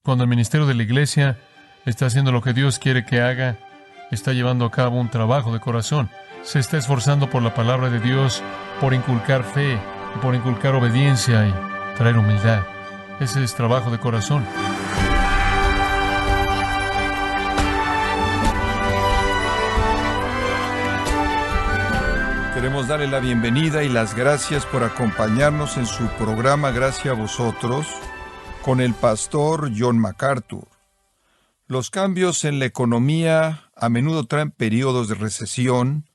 Cuando el ministerio de la iglesia está haciendo lo que Dios quiere que haga, está llevando a cabo un trabajo de corazón. Se está esforzando por la palabra de Dios, por inculcar fe, y por inculcar obediencia y traer humildad. Ese es trabajo de corazón. Queremos darle la bienvenida y las gracias por acompañarnos en su programa Gracias a Vosotros con el pastor John MacArthur. Los cambios en la economía a menudo traen periodos de recesión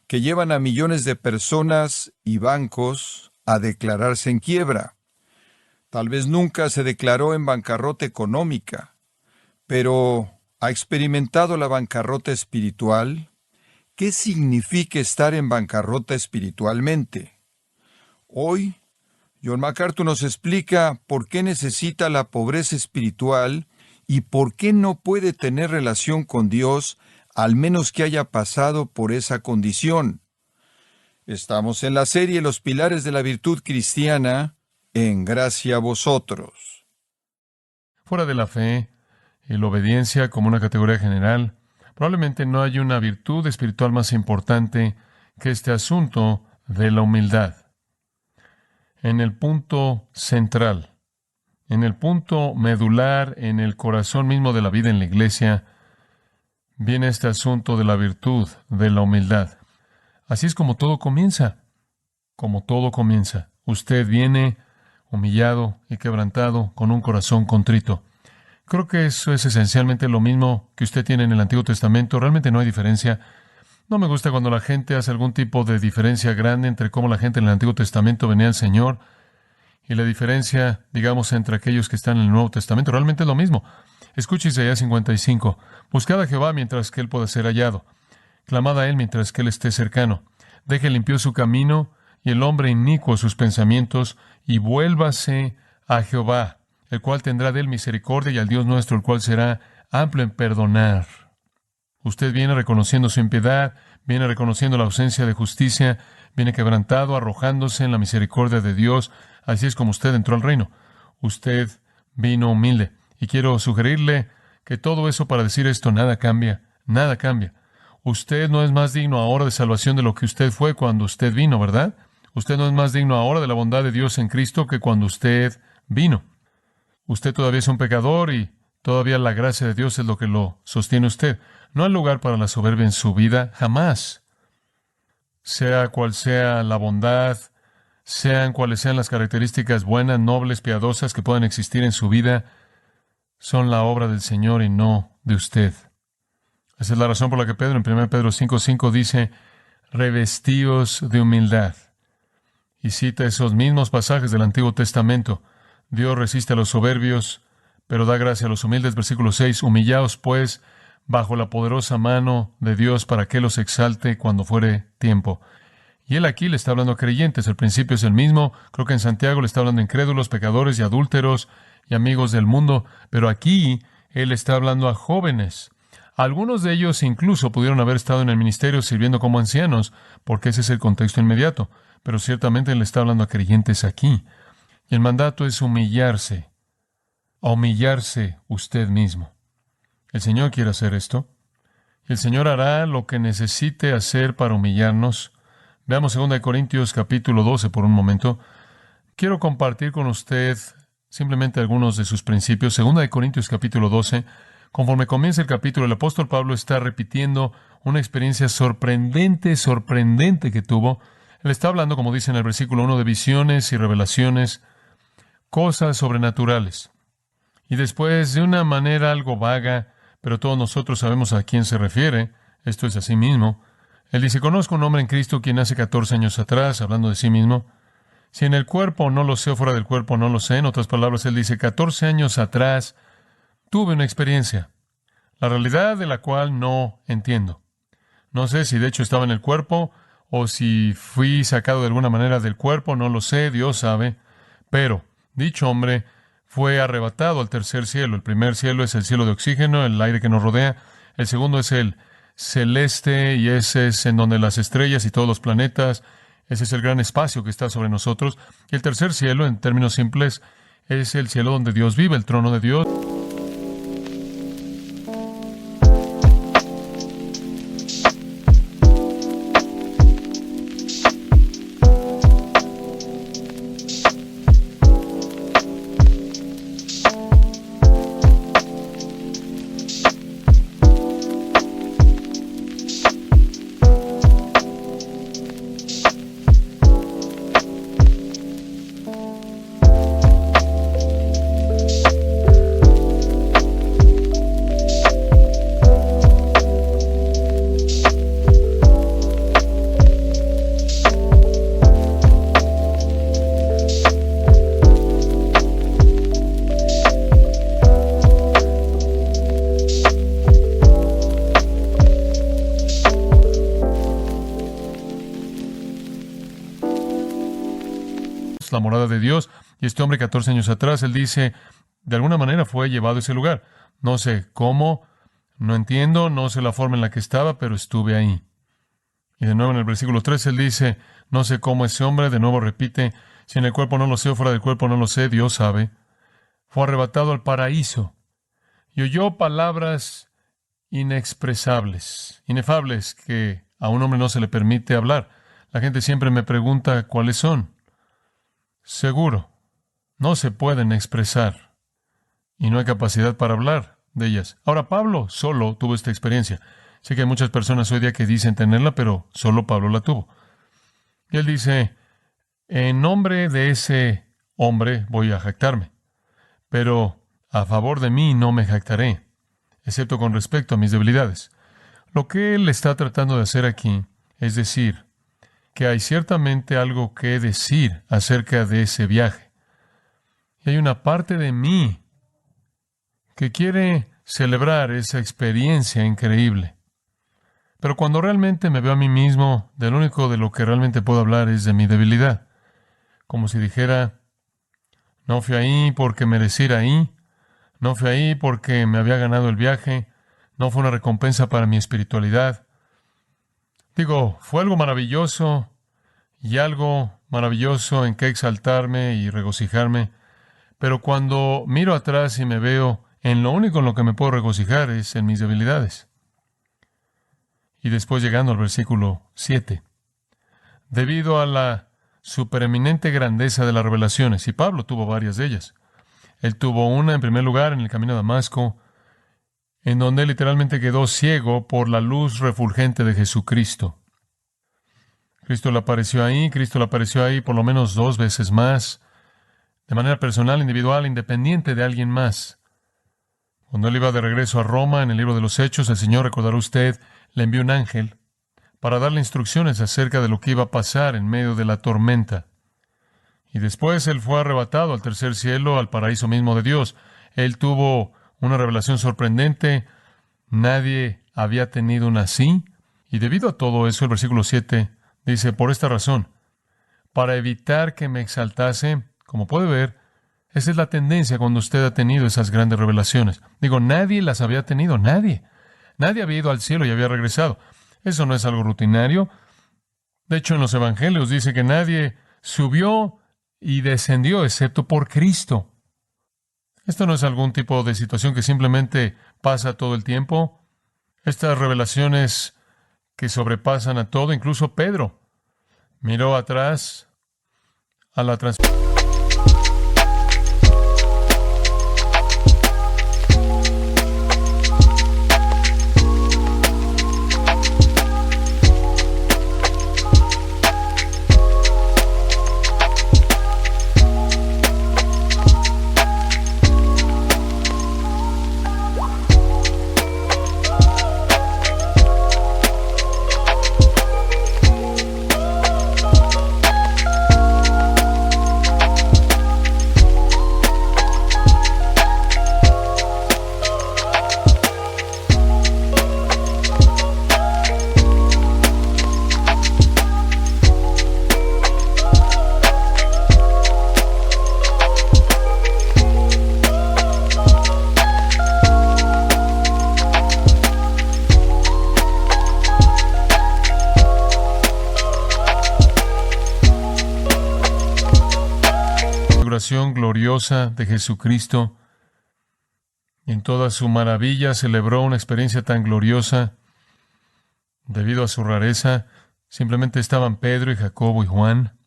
que llevan a millones de personas y bancos a declararse en quiebra. Tal vez nunca se declaró en bancarrota económica, pero ¿ha experimentado la bancarrota espiritual? ¿Qué significa estar en bancarrota espiritualmente? Hoy, John MacArthur nos explica por qué necesita la pobreza espiritual y por qué no puede tener relación con Dios al menos que haya pasado por esa condición. Estamos en la serie Los Pilares de la Virtud Cristiana, en Gracia a Vosotros. Fuera de la fe y la obediencia como una categoría general, probablemente no hay una virtud espiritual más importante que este asunto de la humildad. En el punto central, en el punto medular, en el corazón mismo de la vida en la iglesia, viene este asunto de la virtud de la humildad. Así es como todo comienza. Como todo comienza. Usted viene humillado y quebrantado con un corazón contrito. Creo que eso es esencialmente lo mismo que usted tiene en el Antiguo Testamento. Realmente no hay diferencia. No me gusta cuando la gente hace algún tipo de diferencia grande entre cómo la gente en el Antiguo Testamento venía al Señor y la diferencia, digamos, entre aquellos que están en el Nuevo Testamento. Realmente es lo mismo. Escuche Isaías 55. Buscad a Jehová mientras que Él pueda ser hallado. Clamad a Él mientras que Él esté cercano. Deje limpio su camino y el hombre inicuo sus pensamientos, y vuélvase a Jehová, el cual tendrá de Él misericordia, y al Dios nuestro, el cual será amplio en perdonar. Usted viene reconociendo su impiedad, viene reconociendo la ausencia de justicia, viene quebrantado, arrojándose en la misericordia de Dios. Así es como usted entró al reino. Usted vino humilde. Y quiero sugerirle que todo eso para decir esto, nada cambia, nada cambia. Usted no es más digno ahora de salvación de lo que usted fue cuando usted vino, ¿verdad? Usted no es más digno ahora de la bondad de Dios en Cristo que cuando usted vino. Usted todavía es un pecador y todavía la gracia de Dios es lo que lo sostiene usted. No hay lugar para la soberbia en su vida, jamás. Sea cual sea la bondad, sean cuales sean las características buenas, nobles, piadosas que puedan existir en su vida, son la obra del Señor y no de usted. Esa es la razón por la que Pedro en 1 Pedro 5:5 dice, revestíos de humildad. Y cita esos mismos pasajes del Antiguo Testamento. Dios resiste a los soberbios, pero da gracia a los humildes. Versículo 6, humillaos pues bajo la poderosa mano de Dios para que los exalte cuando fuere tiempo. Y él aquí le está hablando a creyentes. El principio es el mismo. Creo que en Santiago le está hablando a incrédulos, pecadores y adúlteros y amigos del mundo. Pero aquí él está hablando a jóvenes. Algunos de ellos incluso pudieron haber estado en el ministerio sirviendo como ancianos, porque ese es el contexto inmediato. Pero ciertamente él está hablando a creyentes aquí. Y el mandato es humillarse, a humillarse usted mismo. El Señor quiere hacer esto. El Señor hará lo que necesite hacer para humillarnos. Veamos 2 Corintios capítulo 12 por un momento. Quiero compartir con usted simplemente algunos de sus principios. 2 Corintios capítulo 12. Conforme comienza el capítulo, el apóstol Pablo está repitiendo una experiencia sorprendente que tuvo. Él está hablando, como dice en el versículo 1, de visiones y revelaciones, cosas sobrenaturales. Y después, de una manera algo vaga, pero todos nosotros sabemos a quién se refiere, esto es a sí mismo, él dice, conozco un hombre en Cristo quien hace 14 años atrás, hablando de sí mismo, si en el cuerpo no lo sé o fuera del cuerpo no lo sé, en otras palabras, él dice, 14 años atrás tuve una experiencia, la realidad de la cual no entiendo. No sé si de hecho estaba en el cuerpo o si fui sacado de alguna manera del cuerpo, no lo sé, Dios sabe, pero dicho hombre fue arrebatado al tercer cielo. El primer cielo es el cielo de oxígeno, el aire que nos rodea. El segundo es el celeste y ese es en donde las estrellas y todos los planetas, ese es el gran espacio que está sobre nosotros. Y el tercer cielo, en términos simples, es el cielo donde Dios vive, el trono de Dios. morada de Dios. Y este hombre, 14 años atrás, él dice, de alguna manera fue llevado a ese lugar. No sé cómo, no entiendo, no sé la forma en la que estaba, pero estuve ahí. Y de nuevo en el versículo 3 él dice, no sé cómo ese hombre, de nuevo repite, si en el cuerpo no lo sé o fuera del cuerpo no lo sé, Dios sabe. Fue arrebatado al paraíso y oyó palabras inexpresables, inefables, que a un hombre no se le permite hablar. La gente siempre me pregunta cuáles son. Seguro, no se pueden expresar y no hay capacidad para hablar de ellas. Ahora, Pablo solo tuvo esta experiencia. Sé que hay muchas personas hoy día que dicen tenerla, pero solo Pablo la tuvo. Y él dice, en nombre de ese hombre voy a jactarme, pero a favor de mí no me jactaré, excepto con respecto a mis debilidades. Lo que él está tratando de hacer aquí es decir que hay ciertamente algo que decir acerca de ese viaje. Y hay una parte de mí que quiere celebrar esa experiencia increíble. Pero cuando realmente me veo a mí mismo, de lo único de lo que realmente puedo hablar es de mi debilidad. Como si dijera, no fui ahí porque merecí ir ahí, no fui ahí porque me había ganado el viaje, no fue una recompensa para mi espiritualidad. Digo, fue algo maravilloso y algo maravilloso en que exaltarme y regocijarme, pero cuando miro atrás y me veo, en lo único en lo que me puedo regocijar es en mis debilidades. Y después llegando al versículo 7, debido a la supereminente grandeza de las revelaciones, y Pablo tuvo varias de ellas. Él tuvo una, en primer lugar, en el camino a Damasco, en donde él literalmente quedó ciego por la luz refulgente de Jesucristo. Cristo le apareció ahí por lo menos 2 veces más, de manera personal, individual, independiente de alguien más. Cuando él iba de regreso a Roma, en el libro de los Hechos, el Señor, recordará usted, le envió un ángel para darle instrucciones acerca de lo que iba a pasar en medio de la tormenta. Y después él fue arrebatado al tercer cielo, al paraíso mismo de Dios. Él tuvo una revelación sorprendente. Nadie había tenido una así. Y debido a todo eso, el versículo 7 dice, por esta razón, para evitar que me exaltase, como puede ver, esa es la tendencia cuando usted ha tenido esas grandes revelaciones. Digo, nadie las había tenido, nadie. Nadie había ido al cielo y había regresado. Eso no es algo rutinario. De hecho, en los evangelios dice que nadie subió y descendió excepto por Cristo. Esto no es algún tipo de situación que simplemente pasa todo el tiempo. Estas revelaciones que sobrepasan a todo, incluso Pedro miró atrás a la transformación. Gloriosa de Jesucristo, y en toda su maravilla celebró una experiencia tan gloriosa. Debido a su rareza, simplemente estaban Pedro y Jacobo y Juan.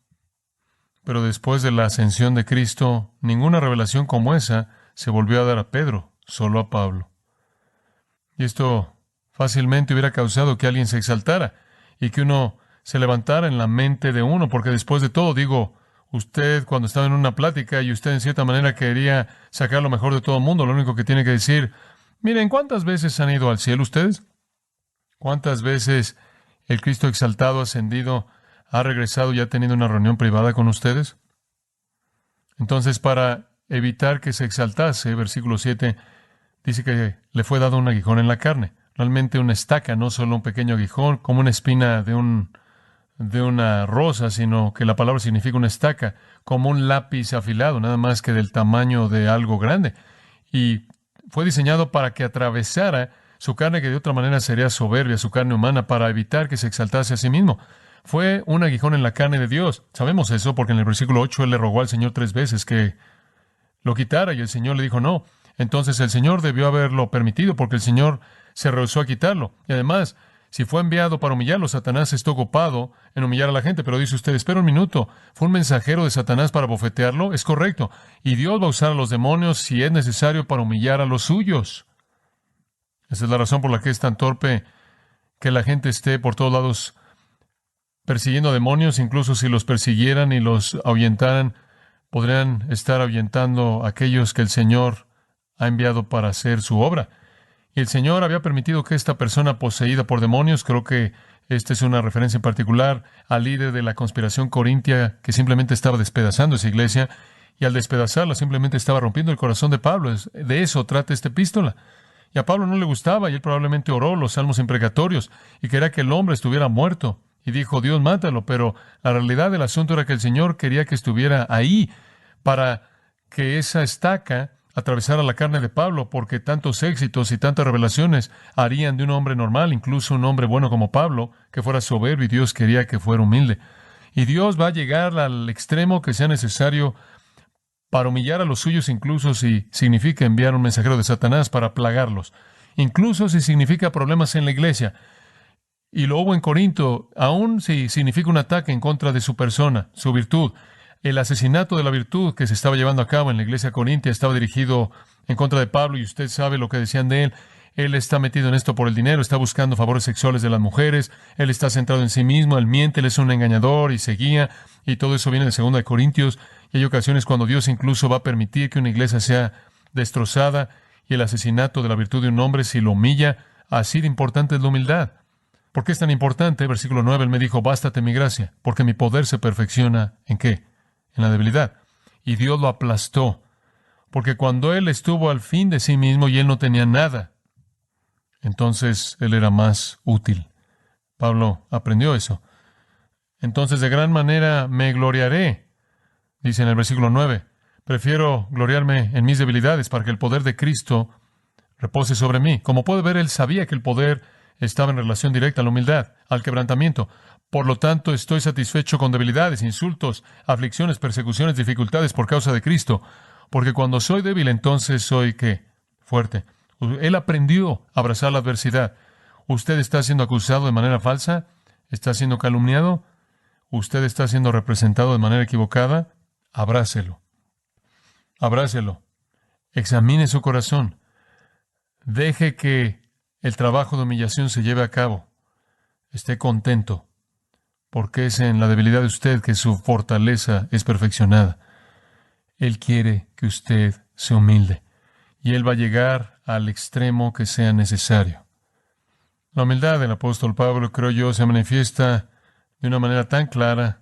Pero después de la ascensión de Cristo, ninguna revelación como esa se volvió a dar a Pedro, solo a Pablo. Y esto fácilmente hubiera causado que alguien se exaltara y que uno se levantara en la mente de uno, porque después de todo, digo, usted cuando estaba en una plática y usted en cierta manera quería sacar lo mejor de todo el mundo, lo único que tiene que decir, miren, ¿cuántas veces han ido al cielo ustedes? ¿Cuántas veces el Cristo exaltado, ascendido, ha regresado y ha tenido una reunión privada con ustedes? Entonces, para evitar que se exaltase, versículo 7, dice que le fue dado un aguijón en la carne. Realmente una estaca, no solo un pequeño aguijón, como una espina de un de una rosa, sino que la palabra significa una estaca, como un lápiz afilado, nada más que del tamaño de algo grande. Y fue diseñado para que atravesara su carne, que de otra manera sería soberbia, su carne humana, para evitar que se exaltase a sí mismo. Fue un aguijón en la carne de Dios. Sabemos eso porque en el versículo 8 él le rogó al Señor 3 veces que lo quitara y el Señor le dijo no. Entonces el Señor debió haberlo permitido porque el Señor se rehusó a quitarlo. Y además, si fue enviado para humillarlo, Satanás está ocupado en humillar a la gente. Pero dice usted, espera un minuto, ¿fue un mensajero de Satanás para bofetearlo? Es correcto. Y Dios va a usar a los demonios si es necesario para humillar a los suyos. Esa es la razón por la que es tan torpe que la gente esté por todos lados persiguiendo a demonios. Incluso si los persiguieran y los ahuyentaran, podrían estar ahuyentando a aquellos que el Señor ha enviado para hacer su obra. Y el Señor había permitido que esta persona poseída por demonios, creo que esta es una referencia en particular al líder de la conspiración corintia que simplemente estaba despedazando esa iglesia, y al despedazarla simplemente estaba rompiendo el corazón de Pablo. De eso trata esta epístola. Y a Pablo no le gustaba, y él probablemente oró los salmos imprecatorios y quería que el hombre estuviera muerto. Y dijo, Dios, mátalo. Pero la realidad del asunto era que el Señor quería que estuviera ahí para que esa estaca atravesara la carne de Pablo, porque tantos éxitos y tantas revelaciones harían de un hombre normal, incluso un hombre bueno como Pablo, que fuera soberbio, y Dios quería que fuera humilde. Y Dios va a llegar al extremo que sea necesario para humillar a los suyos, incluso si significa enviar un mensajero de Satanás para plagarlos, incluso si significa problemas en la iglesia. Y lo hubo en Corinto, aun si significa un ataque en contra de su persona, su virtud. El asesinato de la virtud que se estaba llevando a cabo en la iglesia corintia estaba dirigido en contra de Pablo, y usted sabe lo que decían de él. Él está metido en esto por el dinero, está buscando favores sexuales de las mujeres, él está centrado en sí mismo, él miente, él es un engañador y seguía, y todo eso viene de 2 de Corintios. Y hay ocasiones cuando Dios incluso va a permitir que una iglesia sea destrozada, y el asesinato de la virtud de un hombre, si lo humilla. Así de importante es la humildad. ¿Por qué es tan importante? Versículo 9, él me dijo, bástate mi gracia, porque mi poder se perfecciona, ¿en qué? En la debilidad. Y Dios lo aplastó, porque cuando él estuvo al fin de sí mismo y él no tenía nada, entonces él era más útil. Pablo aprendió eso. Entonces de gran manera me gloriaré, dice en el versículo 9. Prefiero gloriarme en mis debilidades para que el poder de Cristo repose sobre mí. Como puede ver, él sabía que el poder estaba en relación directa a la humildad, al quebrantamiento. Por lo tanto, estoy satisfecho con debilidades, insultos, aflicciones, persecuciones, dificultades por causa de Cristo. Porque cuando soy débil, entonces soy, ¿qué? Fuerte. Él aprendió a abrazar la adversidad. ¿Usted está siendo acusado de manera falsa? ¿Está siendo calumniado? ¿Usted está siendo representado de manera equivocada? Abrácelo. Abrácelo. Examine su corazón. Deje que el trabajo de humillación se lleve a cabo. Esté contento, porque es en la debilidad de usted que su fortaleza es perfeccionada. Él quiere que usted se humilde, y Él va a llegar al extremo que sea necesario. La humildad del apóstol Pablo, creo yo, se manifiesta de una manera tan clara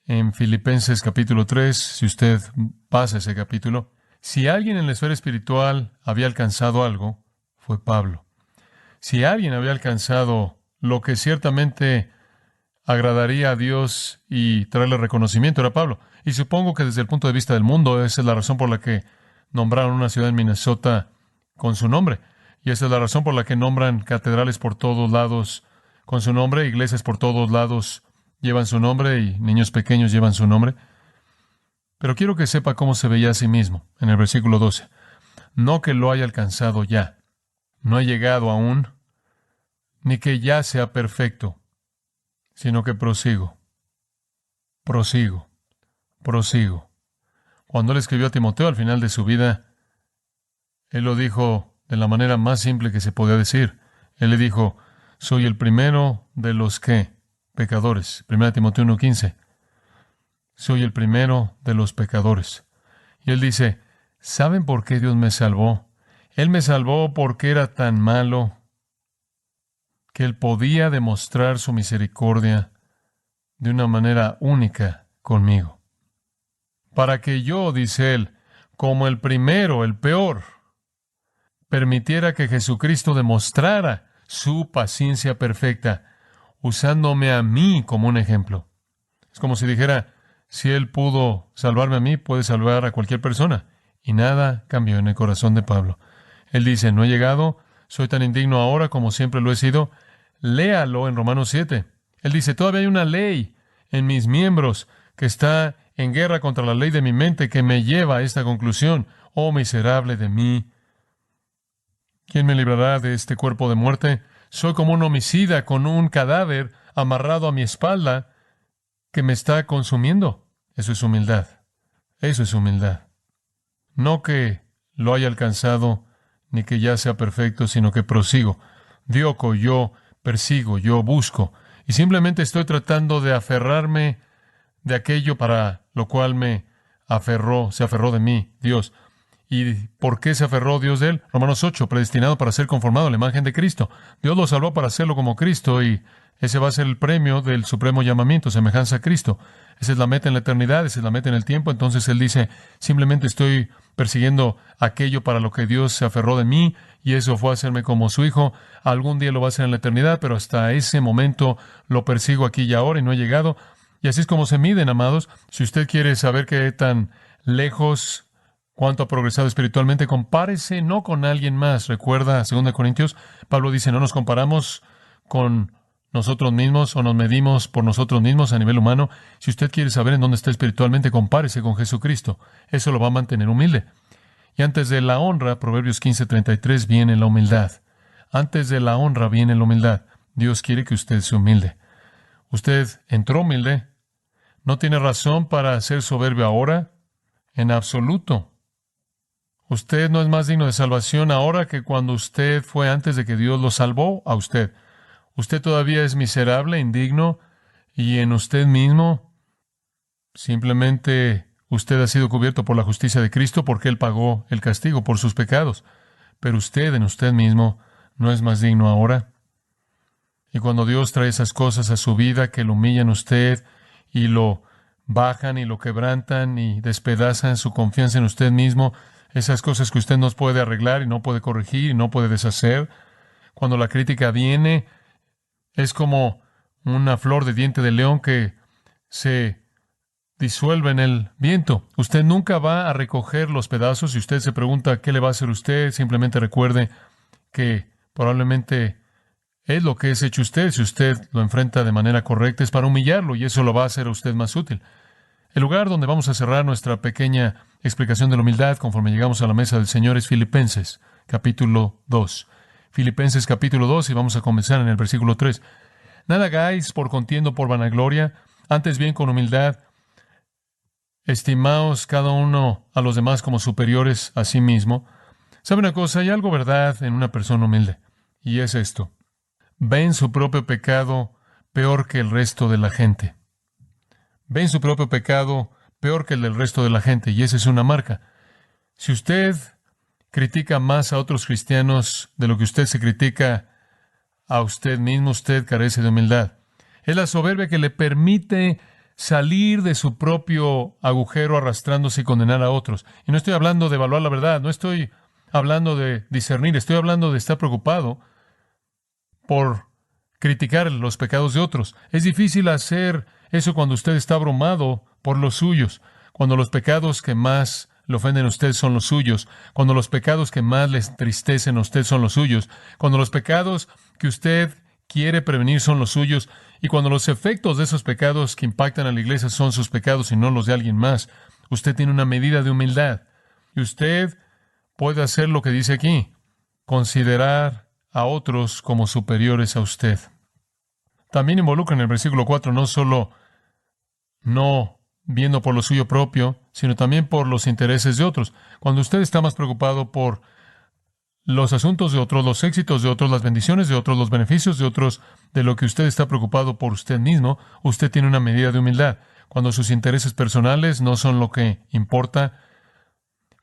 en Filipenses capítulo 3, si usted pasa ese capítulo. Si alguien en la esfera espiritual había alcanzado algo, fue Pablo. Si alguien había alcanzado lo que ciertamente agradaría a Dios y traerle reconocimiento, era Pablo. Y supongo que desde el punto de vista del mundo, esa es la razón por la que nombraron una ciudad en Minnesota con su nombre. Y esa es la razón por la que nombran catedrales por todos lados con su nombre, iglesias por todos lados llevan su nombre y niños pequeños llevan su nombre. Pero quiero que sepa cómo se veía a sí mismo en el versículo 12. No que lo haya alcanzado ya, no ha llegado aún, ni que ya sea perfecto, sino que prosigo. Cuando él escribió a Timoteo al final de su vida, él lo dijo de la manera más simple que se podía decir. Él le dijo, soy el primero de los que pecadores. 1 Timoteo 1:15. Soy el primero de los pecadores. Y él dice, ¿saben por qué Dios me salvó? Él me salvó porque era tan malo que Él podía demostrar su misericordia de una manera única conmigo. Para que yo, dice él, como el primero, el peor, permitiera que Jesucristo demostrara su paciencia perfecta. usándome a mí como un ejemplo. Es como si dijera, si Él pudo salvarme a mí, puede salvar a cualquier persona. Y nada cambió en el corazón de Pablo. Él dice, no he llegado, soy tan indigno ahora como siempre lo he sido. Léalo en Romanos 7. Él dice, todavía hay una ley en mis miembros que está en guerra contra la ley de mi mente que me lleva a esta conclusión. Oh, miserable de mí. ¿Quién me librará de este cuerpo de muerte? Soy como un homicida con un cadáver amarrado a mi espalda que me está consumiendo. Eso es humildad. Eso es humildad. No que lo haya alcanzado ni que ya sea perfecto, sino que prosigo. Dioco, yo persigo, yo busco. Y simplemente estoy tratando de aferrarme de aquello para lo cual se aferró de mí, Dios. ¿Y por qué se aferró Dios de él? Romanos 8, predestinado para ser conformado a la imagen de Cristo. Dios lo salvó para hacerlo como Cristo y ese va a ser el premio del supremo llamamiento, semejanza a Cristo. Esa es la meta en la eternidad, esa es la meta en el tiempo. Entonces Él dice, simplemente estoy persiguiendo aquello para lo que Dios se aferró de mí y eso fue hacerme como su hijo. Algún día lo va a hacer en la eternidad, pero hasta ese momento lo persigo aquí y ahora y no he llegado. Y así es como se miden, amados. Si usted quiere saber qué tan lejos, cuánto ha progresado espiritualmente, compárese no con alguien más. Recuerda, 2 Corintios, Pablo dice, no nos comparamos con nosotros mismos o nos medimos por nosotros mismos a nivel humano. Si usted quiere saber en dónde está espiritualmente, compárese con Jesucristo. Eso lo va a mantener humilde. Y antes de la honra, Proverbios 15:33, viene la humildad. Antes de la honra viene la humildad. Dios quiere que usted se humilde. Usted entró humilde. No tiene razón para ser soberbio ahora, en absoluto. Usted no es más digno de salvación ahora que cuando usted fue antes de que Dios lo salvó a usted. Usted todavía es miserable, indigno, y en usted mismo, simplemente usted ha sido cubierto por la justicia de Cristo porque Él pagó el castigo por sus pecados. Pero usted en usted mismo no es más digno ahora. Y cuando Dios trae esas cosas a su vida que lo humillan a usted y lo bajan y lo quebrantan y despedazan su confianza en usted mismo, esas cosas que usted no puede arreglar y no puede corregir y no puede deshacer, cuando la crítica viene, es como una flor de diente de león que se disuelve en el viento. Usted nunca va a recoger los pedazos. Si usted se pregunta qué le va a hacer usted, simplemente recuerde que probablemente es lo que es hecho usted. Si usted lo enfrenta de manera correcta, es para humillarlo y eso lo va a hacer a usted más útil. El lugar donde vamos a cerrar nuestra pequeña explicación de la humildad conforme llegamos a la mesa del Señor es Filipenses, capítulo 2. Filipenses, capítulo 2, y vamos a comenzar en el versículo 3. Nada hagáis por contienda o por vanagloria, antes bien con humildad, estimaos cada uno a los demás como superiores a sí mismo. ¿Sabe una cosa? Hay algo verdad en una persona humilde, y es esto. Ven su propio pecado peor que el resto de la gente. Ven su propio pecado peor que el del resto de la gente, y esa es una marca. Si usted critica más a otros cristianos de lo que usted se critica a usted mismo, usted carece de humildad. Es la soberbia que le permite salir de su propio agujero arrastrándose y condenar a otros. Y no estoy hablando de evaluar la verdad, no estoy hablando de discernir, estoy hablando de estar preocupado por criticar los pecados de otros. Es difícil hacer eso cuando usted está abrumado por los suyos, cuando los pecados que más le ofenden a usted son los suyos, cuando los pecados que más le entristecen a usted son los suyos, cuando los pecados que usted quiere prevenir son los suyos, y cuando los efectos de esos pecados que impactan a la iglesia son sus pecados y no los de alguien más, usted tiene una medida de humildad. Y usted puede hacer lo que dice aquí, considerar a otros como superiores a usted. También involucra en el versículo 4 no solo no viendo por lo suyo propio, sino también por los intereses de otros. Cuando usted está más preocupado por los asuntos de otros, los éxitos de otros, las bendiciones de otros, los beneficios de otros, de lo que usted está preocupado por usted mismo, usted tiene una medida de humildad. Cuando sus intereses personales no son lo que importa,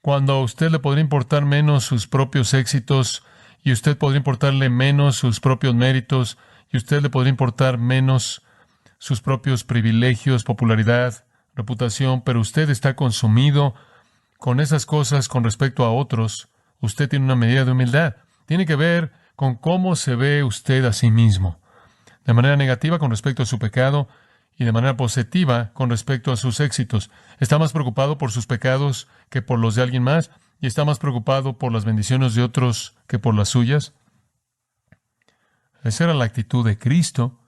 cuando a usted le podría importar menos sus propios éxitos y usted podría importarle menos sus propios méritos y usted le podría importar menos sus propios privilegios, popularidad, reputación, pero usted está consumido con esas cosas con respecto a otros, usted tiene una medida de humildad. Tiene que ver con cómo se ve usted a sí mismo. de manera negativa con respecto a su pecado y de manera positiva con respecto a sus éxitos. Está más preocupado por sus pecados que por los de alguien más y está más preocupado por las bendiciones de otros que por las suyas. Esa era la actitud de Cristo.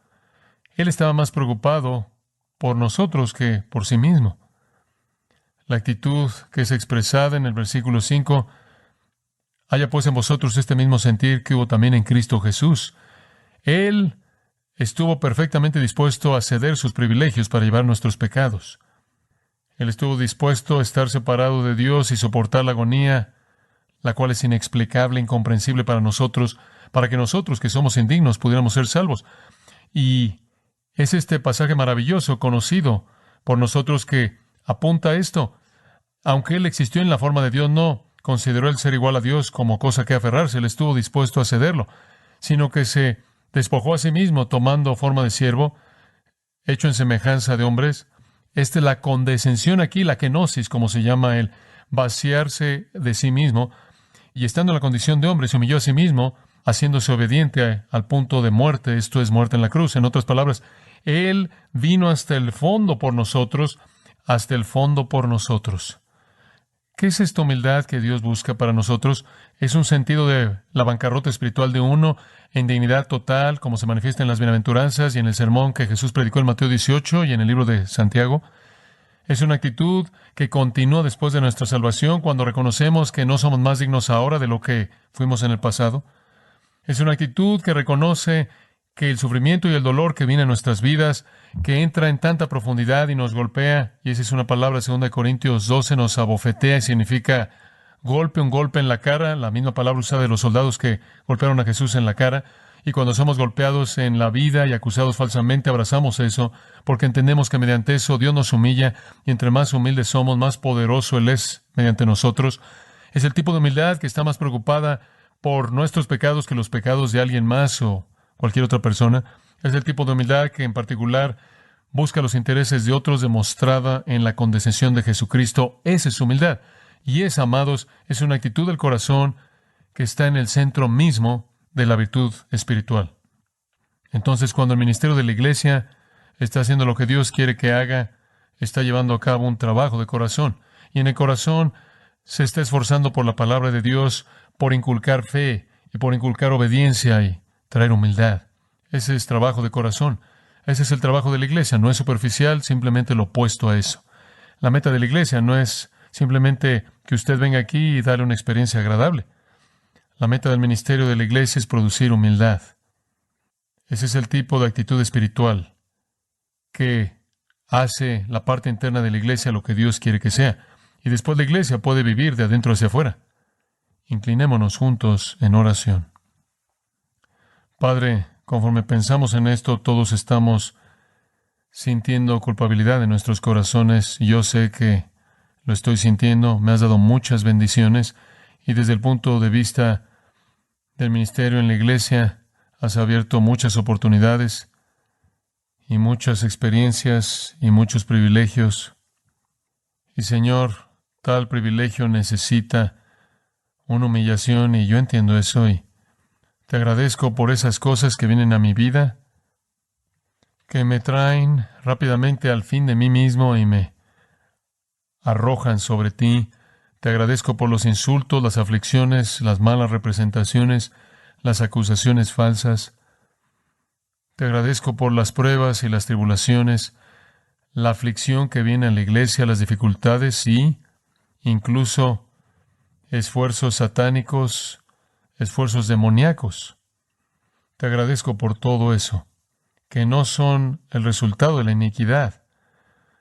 Él estaba más preocupado por nosotros que por sí mismo. La actitud que es expresada en el versículo 5, haya pues en vosotros este mismo sentir que hubo también en Cristo Jesús. Él estuvo perfectamente dispuesto a ceder sus privilegios para llevar nuestros pecados. Él estuvo dispuesto a estar separado de Dios y soportar la agonía, la cual es inexplicable, incomprensible para nosotros, para que nosotros, que somos indignos, pudiéramos ser salvos. Y es este pasaje maravilloso, conocido por nosotros, que apunta a esto. Aunque Él existió en la forma de Dios, no consideró el ser igual a Dios como cosa que aferrarse. Él estuvo dispuesto a cederlo, sino que se despojó a sí mismo, tomando forma de siervo, hecho en semejanza de hombres. Esta es la condescensión aquí, la kenosis, como se llama el vaciarse de sí mismo, y estando en la condición de hombre, se humilló a sí mismo, haciéndose obediente al punto de muerte, esto es, muerte en la cruz. En otras palabras, Él vino hasta el fondo por nosotros, hasta el fondo por nosotros. ¿Qué es esta humildad que Dios busca para nosotros? Es un sentido de la bancarrota espiritual de uno en dignidad total, como se manifiesta en las bienaventuranzas y en el sermón que Jesús predicó en Mateo 18 y en el libro de Santiago. Es una actitud que continúa después de nuestra salvación, cuando reconocemos que no somos más dignos ahora de lo que fuimos en el pasado. Es una actitud que reconoce que el sufrimiento y el dolor que viene a nuestras vidas, que entra en tanta profundidad y nos golpea, y esa es una palabra, 2 Corintios 12, nos abofetea y significa golpe, un golpe en la cara, la misma palabra usada de los soldados que golpearon a Jesús en la cara. Y cuando somos golpeados en la vida y acusados falsamente, abrazamos eso, porque entendemos que mediante eso Dios nos humilla, y entre más humildes somos, más poderoso Él es mediante nosotros. Es el tipo de humildad que está más preocupada por nuestros pecados que los pecados de alguien más o cualquier otra persona. Es el tipo de humildad que en particular busca los intereses de otros, demostrada en la condescensión de Jesucristo. Esa es su humildad. Y esa, amados, es una actitud del corazón que está en el centro mismo de la virtud espiritual. Entonces, cuando el ministerio de la iglesia está haciendo lo que Dios quiere que haga, está llevando a cabo un trabajo de corazón. Y en el corazón se está esforzando por la palabra de Dios, por inculcar fe y por inculcar obediencia y traer humildad. Ese es trabajo de corazón. Ese es el trabajo de la iglesia. No es superficial, simplemente lo opuesto a eso. La meta de la iglesia no es simplemente que usted venga aquí y darle una experiencia agradable. La meta del ministerio de la iglesia es producir humildad. Ese es el tipo de actitud espiritual que hace la parte interna de la iglesia lo que Dios quiere que sea. Y después la iglesia puede vivir de adentro hacia afuera. Inclinémonos juntos en oración. Padre, conforme pensamos en esto, todos estamos sintiendo culpabilidad en nuestros corazones. Yo sé que lo estoy sintiendo. Me has dado muchas bendiciones y desde el punto de vista del ministerio en la iglesia, has abierto muchas oportunidades y muchas experiencias y muchos privilegios. Y Señor, tal privilegio necesita una humillación y yo entiendo eso y te agradezco por esas cosas que vienen a mi vida, que me traen rápidamente al fin de mí mismo y me arrojan sobre ti. Te agradezco por los insultos, las aflicciones, las malas representaciones, las acusaciones falsas. Te agradezco por las pruebas y las tribulaciones, la aflicción que viene a la iglesia, las dificultades y incluso esfuerzos satánicos, esfuerzos demoníacos. Te agradezco por todo eso, que no son el resultado de la iniquidad,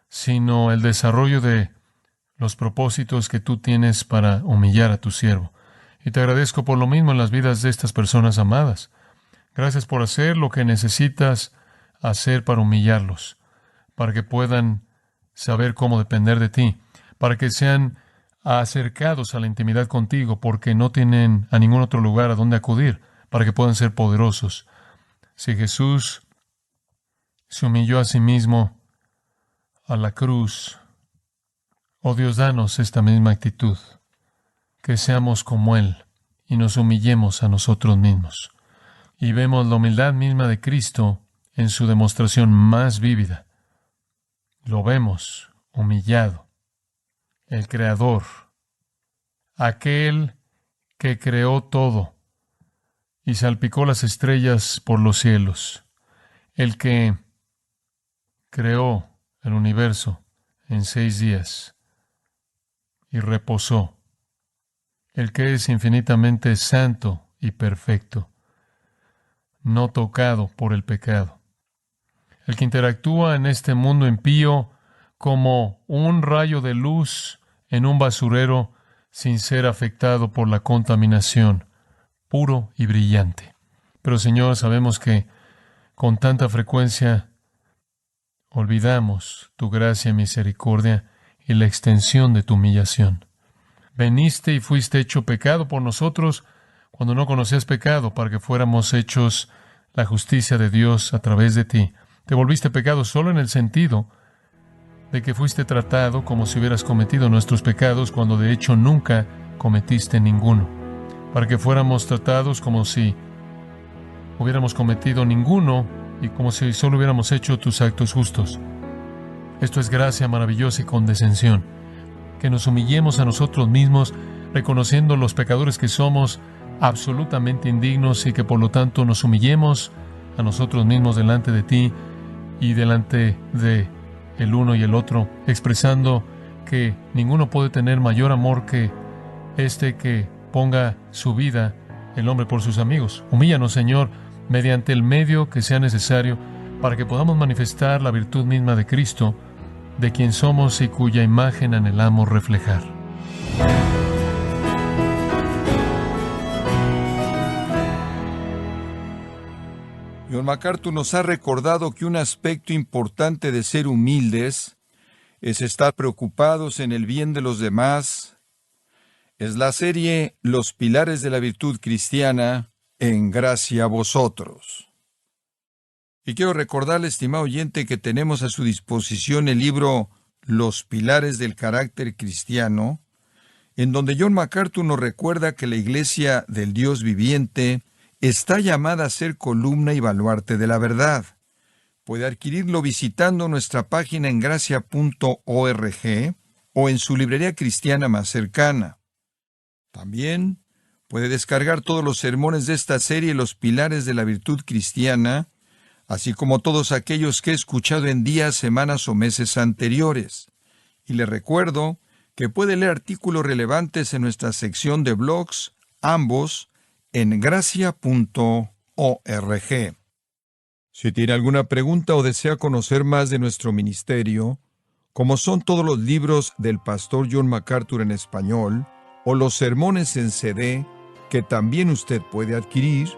sino el desarrollo de los propósitos que tú tienes para humillar a tu siervo. Y te agradezco por lo mismo en las vidas de estas personas amadas. Gracias por hacer lo que necesitas hacer para humillarlos, para que puedan saber cómo depender de ti, para que sean acercados a la intimidad contigo, porque no tienen a ningún otro lugar a donde acudir, para que puedan ser poderosos. Si Jesús se humilló a sí mismo a la cruz, oh Dios, danos esta misma actitud, que seamos como Él y nos humillemos a nosotros mismos. Y vemos la humildad misma de Cristo en su demostración más vívida. Lo vemos humillado. El Creador, aquel que creó todo y salpicó las estrellas por los cielos, el que creó el universo en 6 días y reposó, el que es infinitamente santo y perfecto, no tocado por el pecado, el que interactúa en este mundo impío como un rayo de luz en un basurero sin ser afectado por la contaminación, puro y brillante. Pero Señor, sabemos que con tanta frecuencia olvidamos tu gracia y misericordia y la extensión de tu humillación. Veniste y fuiste hecho pecado por nosotros cuando no conocías pecado, para que fuéramos hechos la justicia de Dios a través de ti. Te volviste pecado solo en el sentido de que fuiste tratado como si hubieras cometido nuestros pecados, cuando de hecho nunca cometiste ninguno, para que fuéramos tratados como si hubiéramos cometido ninguno y como si solo hubiéramos hecho tus actos justos. Esto es gracia maravillosa y condescensión, que nos humillemos a nosotros mismos, reconociendo los pecadores que somos, absolutamente indignos, y que por lo tanto nos humillemos a nosotros mismos delante de ti y delante de el uno y el otro, expresando que ninguno puede tener mayor amor que este que ponga su vida el hombre por sus amigos. Humíllanos, Señor, mediante el medio que sea necesario, para que podamos manifestar la virtud misma de Cristo, de quien somos y cuya imagen anhelamos reflejar. John MacArthur nos ha recordado que un aspecto importante de ser humildes es estar preocupados en el bien de los demás. Es la serie Los Pilares de la Virtud Cristiana, en gracia a vosotros. Y quiero recordarle, estimado oyente, que tenemos a su disposición el libro Los Pilares del Carácter Cristiano, en donde John MacArthur nos recuerda que la Iglesia del Dios viviente está llamada a ser columna y baluarte de la verdad. Puede adquirirlo visitando nuestra página en gracia.org o en su librería cristiana más cercana. También puede descargar todos los sermones de esta serie, Los Pilares de la Virtud Cristiana, así como todos aquellos que he escuchado en días, semanas o meses anteriores. Y le recuerdo que puede leer artículos relevantes en nuestra sección de blogs, ambos en gracia.org. Si tiene alguna pregunta o desea conocer más de nuestro ministerio, como son todos los libros del pastor John MacArthur en español, o los sermones en CD, que también usted puede adquirir,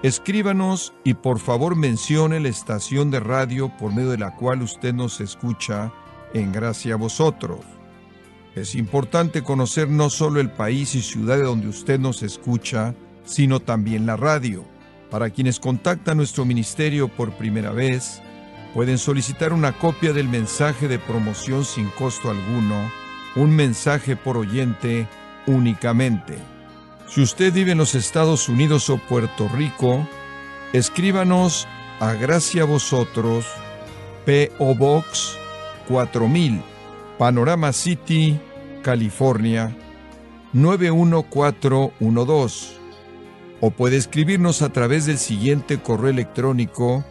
escríbanos y por favor mencione la estación de radio por medio de la cual usted nos escucha en Gracia a Vosotros. Es importante conocer no solo el país y ciudad de donde usted nos escucha, sino también la radio. Para quienes contactan nuestro ministerio por primera vez, pueden solicitar una copia del mensaje de promoción sin costo alguno, un mensaje por oyente únicamente. Si usted vive en los Estados Unidos o Puerto Rico, escríbanos a Gracia a Vosotros, P.O. Box 4000, Panorama City, California, 91412. O puede escribirnos a través del siguiente correo electrónico: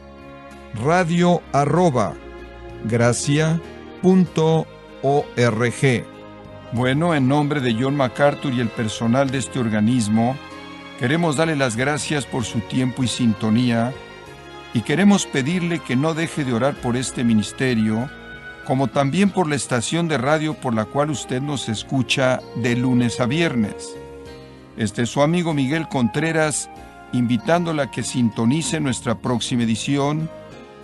radio@gracia.org. Bueno, en nombre de John MacArthur y el personal de este organismo, queremos darle las gracias por su tiempo y sintonía, y queremos pedirle que no deje de orar por este ministerio, como también por la estación de radio por la cual usted nos escucha de lunes a viernes. Este es su amigo Miguel Contreras, invitándole a que sintonice nuestra próxima edición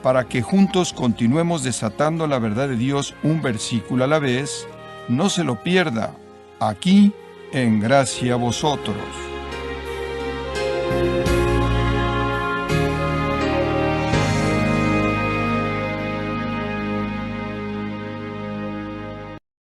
para que juntos continuemos desatando la verdad de Dios un versículo a la vez. No se lo pierda, aquí en Gracia a Vosotros.